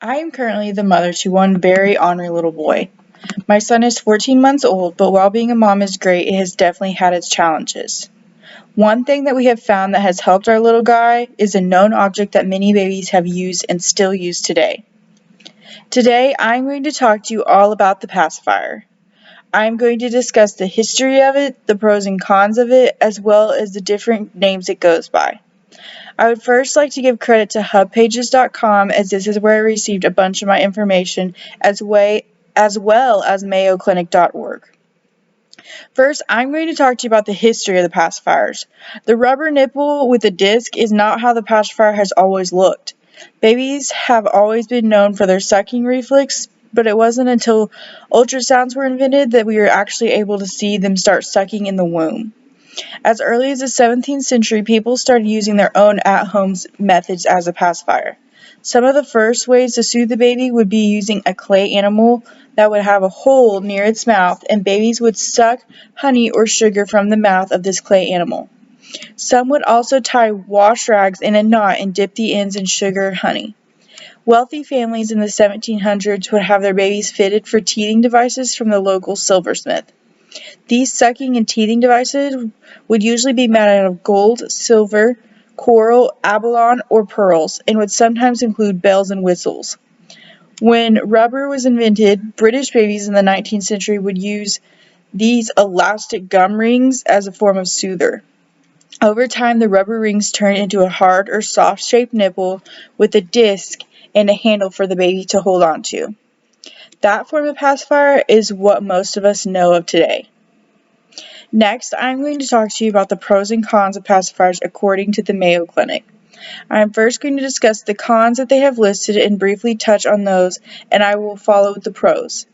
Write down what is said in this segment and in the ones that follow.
I am currently the mother to one very ornery little boy. My son is 14 months old, but while being a mom is great, it has definitely had its challenges. One thing that we have found that has helped our little guy is a known object that many babies have used and still use today. Today, I'm going to talk to you all about the pacifier. I'm going to discuss the history of it, the pros and cons of it, as well as the different names it goes by. I would first like to give credit to hubpages.com as this is where I received a bunch of my information as well as mayoclinic.org. First, I'm going to talk to you about the history of the pacifiers. The rubber nipple with a disc is not how the pacifier has always looked. Babies have always been known for their sucking reflex, but it wasn't until ultrasounds were invented that we were actually able to see them start sucking in the womb. As early as the 17th century, people started using their own at-home methods as a pacifier. Some of the first ways to soothe the baby would be using a clay animal that would have a hole near its mouth, and babies would suck honey or sugar from the mouth of this clay animal. Some would also tie wash rags in a knot and dip the ends in sugar or honey. Wealthy families in the 1700s would have their babies fitted for teething devices from the local silversmith. These sucking and teething devices would usually be made out of gold, silver, coral, abalone, or pearls, and would sometimes include bells and whistles. When rubber was invented, British babies in the 19th century would use these elastic gum rings as a form of soother. Over time, the rubber rings turned into a hard or soft-shaped nipple with a disc and a handle for the baby to hold on to. That form of pacifier is what most of us know of today. Next, I'm going to talk to you about the pros and cons of pacifiers according to the Mayo Clinic. I am first going to discuss the cons that they have listed and briefly touch on those, and I will follow with the pros.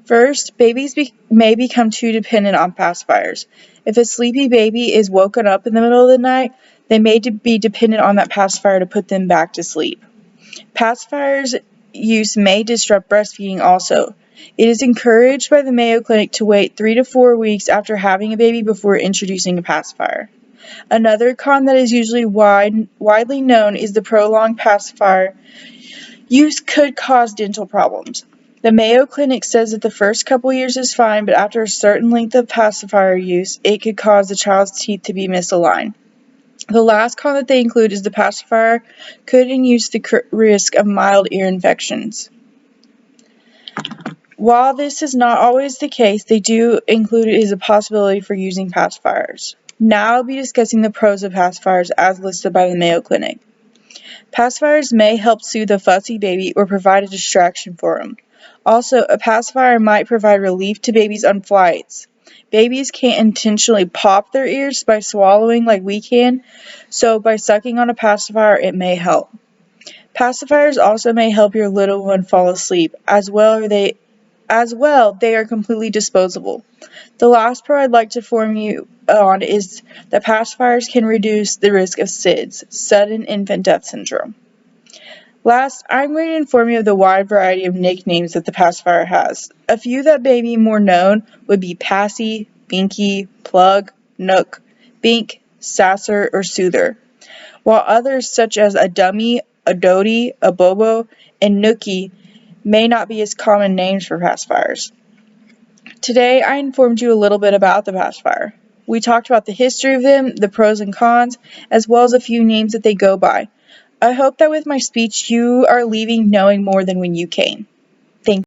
First, babies may become too dependent on pacifiers. If a sleepy baby is woken up in the middle of the night, they may be dependent on that pacifier to put them back to sleep. Pacifiers use may disrupt breastfeeding also. It is encouraged by the Mayo Clinic to wait 3 to 4 weeks after having a baby before introducing a pacifier. Another con that is usually widely known is the prolonged pacifier use could cause dental problems. The Mayo Clinic says that the first couple years is fine, but after a certain length of pacifier use, it could cause the child's teeth to be misaligned. The last con that they include is the pacifier could induce the risk of mild ear infections. While this is not always the case, they do include it as a possibility for using pacifiers. Now I'll be discussing the pros of pacifiers as listed by the Mayo Clinic. Pacifiers may help soothe a fussy baby or provide a distraction for them. Also, a pacifier might provide relief to babies on flights. Babies can't intentionally pop their ears by swallowing like we can, so by sucking on a pacifier it may help. Pacifiers also may help your little one fall asleep. As well, they are completely disposable. The last part I'd like to inform you on is that pacifiers can reduce the risk of SIDS, sudden infant death syndrome. Last, I'm going to inform you of the wide variety of nicknames that the pacifier has. A few that may be more known would be Passy, Binky, Plug, Nook, Bink, Sasser, or Soother, while others such as a Dummy, a Doty, a Bobo, and Nookie may not be as common names for pacifiers. Today, I informed you a little bit about the pacifier. We talked about the history of them, the pros and cons, as well as a few names that they go by. I hope that with my speech you are leaving knowing more than when you came.